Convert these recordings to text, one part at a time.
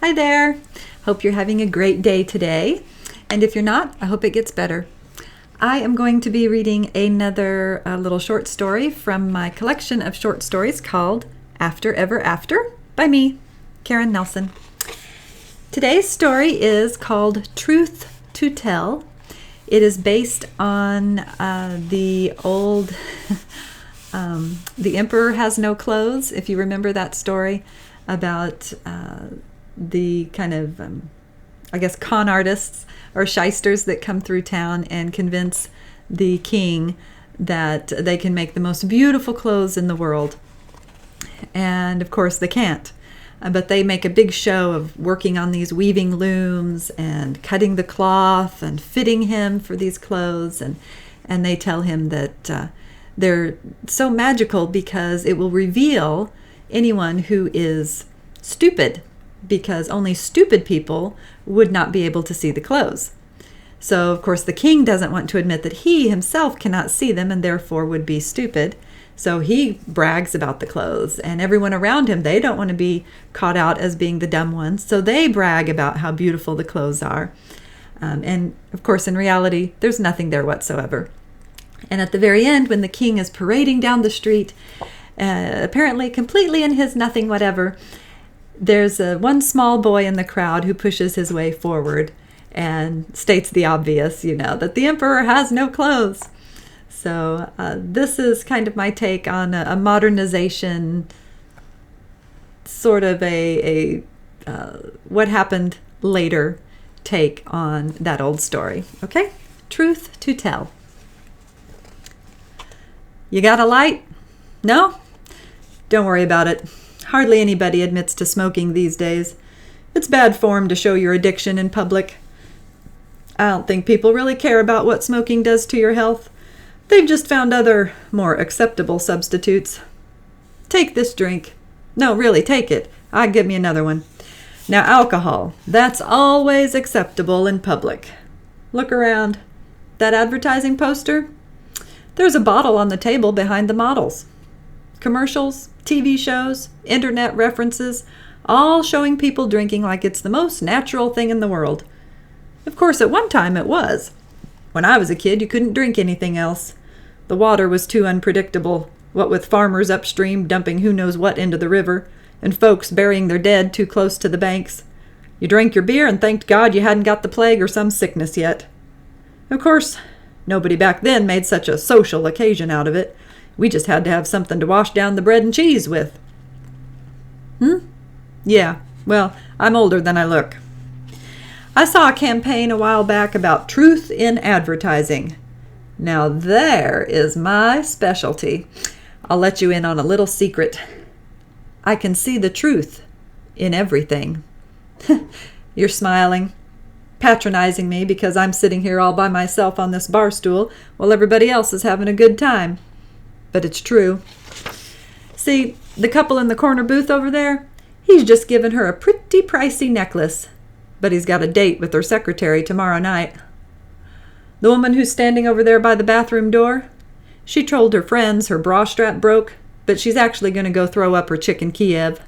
Hi there. Hope you're having a great day today. And if you're not, I hope it gets better. I am going to be reading another little short story from my collection of short stories called After Ever After by me, Karen Nelson. Today's story is called Truth to Tell. It is based on the old The Emperor Has No Clothes, if you remember that story about the kind of, con artists or shysters that come through town and convince the king that they can make the most beautiful clothes in the world. And of course they can't. But they make a big show of working on these weaving looms and cutting the cloth and fitting him for these clothes. And they tell him that they're so magical because it will reveal anyone who is stupid, because only stupid people would not be able to see the clothes. So, of course, the king doesn't want to admit that he himself cannot see them and therefore would be stupid. So he brags about the clothes, and everyone around him, they don't want to be caught out as being the dumb ones. So they brag about how beautiful the clothes are. And, of course, in reality, there's nothing there whatsoever. And at the very end, when the king is parading down the street, apparently completely in his nothing whatever, there's one small boy in the crowd who pushes his way forward and states the obvious, that the emperor has no clothes. So this is kind of my take on a modernization, sort of a what happened later take on that old story. Okay? Truth to tell. You got a light? No? Don't worry about it. Hardly anybody admits to smoking these days. It's bad form to show your addiction in public. I don't think people really care about what smoking does to your health. They've just found other, more acceptable substitutes. Take this drink. No, really, take it. Give me another one. Now, alcohol. That's always acceptable in public. Look around. That advertising poster? There's a bottle on the table behind the models. Commercials, TV shows, internet references, all showing people drinking like it's the most natural thing in the world. Of course, at one time it was. When I was a kid, you couldn't drink anything else. The water was too unpredictable, what with farmers upstream dumping who knows what into the river, and folks burying their dead too close to the banks. You drank your beer and thanked God you hadn't got the plague or some sickness yet. Of course, nobody back then made such a social occasion out of it. We just had to have something to wash down the bread and cheese with. Yeah, well, I'm older than I look. I saw a campaign a while back about truth in advertising. Now there is my specialty. I'll let you in on a little secret. I can see the truth in everything. You're smiling, patronizing me because I'm sitting here all by myself on this bar stool while everybody else is having a good time. But it's true. See, the couple in the corner booth over there, he's just given her a pretty pricey necklace, but he's got a date with her secretary tomorrow night. The woman who's standing over there by the bathroom door, she told her friends her bra strap broke, but she's actually going to go throw up her chicken Kiev.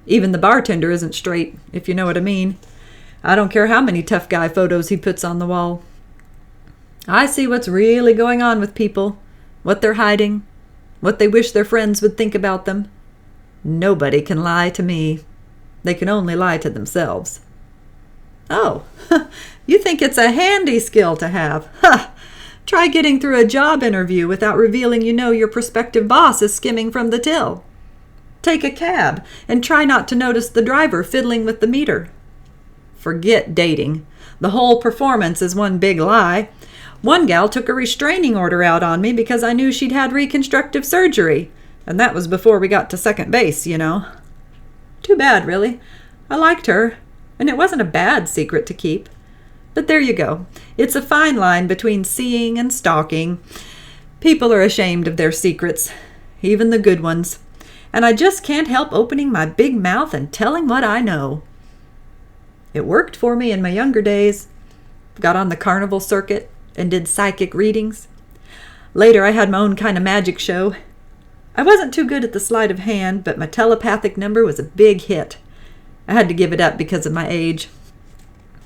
Even the bartender isn't straight, if you know what I mean. I don't care how many tough guy photos he puts on the wall. I see what's really going on with people, what they're hiding, what they wish their friends would think about them. Nobody can lie to me. They can only lie to themselves. Oh, you think it's a handy skill to have? Try getting through a job interview without revealing your prospective boss is skimming from the till. Take a cab and try not to notice the driver fiddling with the meter. Forget dating. The whole performance is one big lie. One gal took a restraining order out on me because I knew she'd had reconstructive surgery, and that was before we got to second base, Too bad, really. I liked her, and it wasn't a bad secret to keep. But there you go. It's a fine line between seeing and stalking. People are ashamed of their secrets, even the good ones. And I just can't help opening my big mouth and telling what I know. It worked for me in my younger days. Got on the carnival circuit and did psychic readings. Later, I had my own kind of magic show. I wasn't too good at the sleight of hand, but my telepathic number was a big hit. I had to give it up because of my age.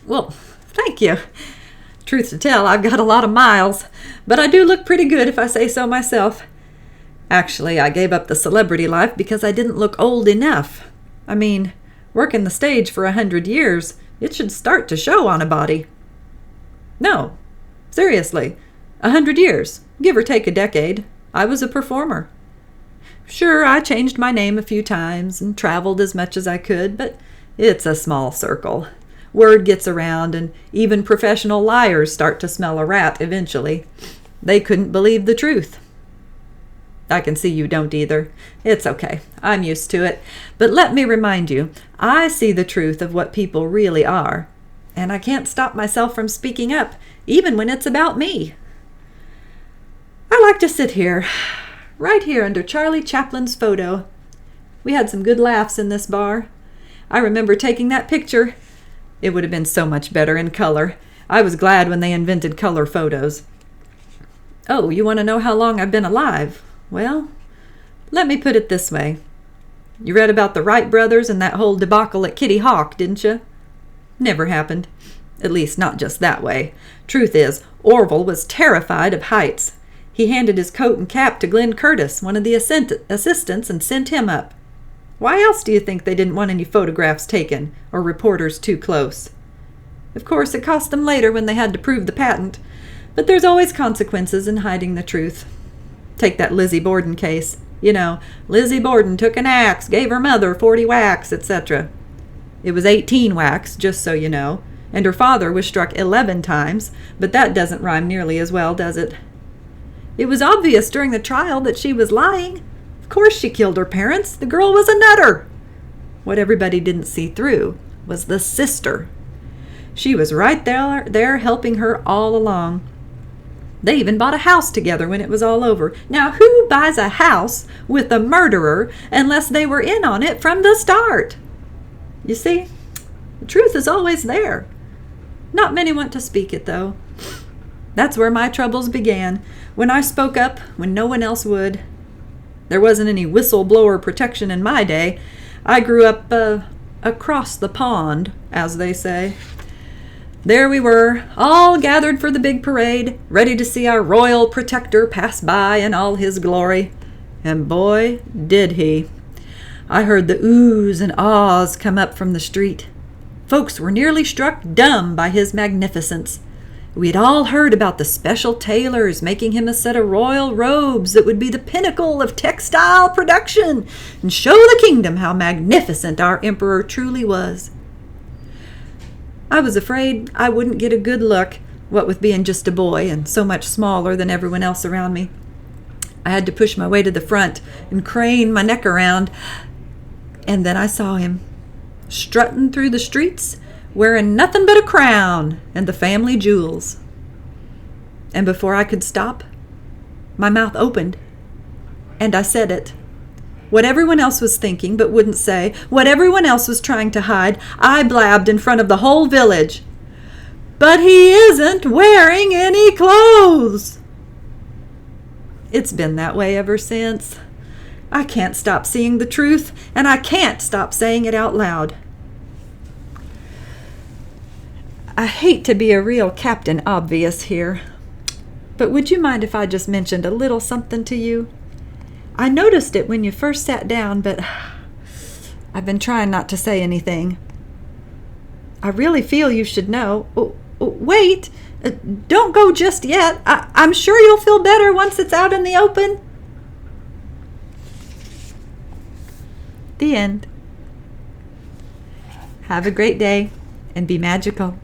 Well, thank you. Truth to tell, I've got a lot of miles, but I do look pretty good if I say so myself. Actually, I gave up the celebrity life because I didn't look old enough. I mean, working the stage for 100 years, it should start to show on a body. No, seriously, 100 years, give or take a decade, I was a performer. Sure, I changed my name a few times and traveled as much as I could, but it's a small circle. Word gets around, and even professional liars start to smell a rat eventually. They couldn't believe the truth. I can see you don't either. It's okay. I'm used to it. But let me remind you, I see the truth of what people really are, and I can't stop myself from speaking up, even when it's about me. I like to sit here, right here under Charlie Chaplin's photo. We had some good laughs in this bar. I remember taking that picture. It would have been so much better in color. I was glad when they invented color photos. Oh, you want to know how long I've been alive? Well, let me put it this way. You read about the Wright brothers and that whole debacle at Kitty Hawk, didn't you? Never happened. At least not just that way. Truth is, Orville was terrified of heights. He handed his coat and cap to Glenn Curtis, one of the assistants, and sent him up. Why else do you think they didn't want any photographs taken, or reporters too close? Of course, it cost them later when they had to prove the patent, but there's always consequences in hiding the truth. Take that Lizzie Borden case. You know, Lizzie Borden took an axe, gave her mother 40 whacks, etc. It was 18 whacks, just so you know, and her father was struck 11 times, but that doesn't rhyme nearly as well, does it? It was obvious during the trial that she was lying. Of course she killed her parents. The girl was a nutter. What everybody didn't see through was the sister. She was right there helping her all along. They even bought a house together when it was all over. Now, who buys a house with a murderer unless they were in on it from the start? You see, the truth is always there. Not many want to speak it, though. That's where my troubles began, when I spoke up when no one else would. There wasn't any whistleblower protection in my day. I grew up across the pond, as they say. There we were, all gathered for the big parade, ready to see our royal protector pass by in all his glory. And boy, did he. I heard the oohs and ahs come up from the street. Folks were nearly struck dumb by his magnificence. We'd all heard about the special tailors making him a set of royal robes that would be the pinnacle of textile production and show the kingdom how magnificent our emperor truly was. I was afraid I wouldn't get a good look, what with being just a boy and so much smaller than everyone else around me. I had to push my way to the front and crane my neck around, and then I saw him, strutting through the streets, wearing nothing but a crown and the family jewels. And before I could stop, my mouth opened, and I said it. What everyone else was thinking but wouldn't say, what everyone else was trying to hide, I blabbed in front of the whole village. But he isn't wearing any clothes! It's been that way ever since. I can't stop seeing the truth, and I can't stop saying it out loud. I hate to be a real Captain Obvious here, but would you mind if I just mentioned a little something to you? I noticed it when you first sat down, but I've been trying not to say anything. I really feel you should know. Wait, don't go just yet. I'm sure you'll feel better once it's out in the open. The end. Have a great day and be magical.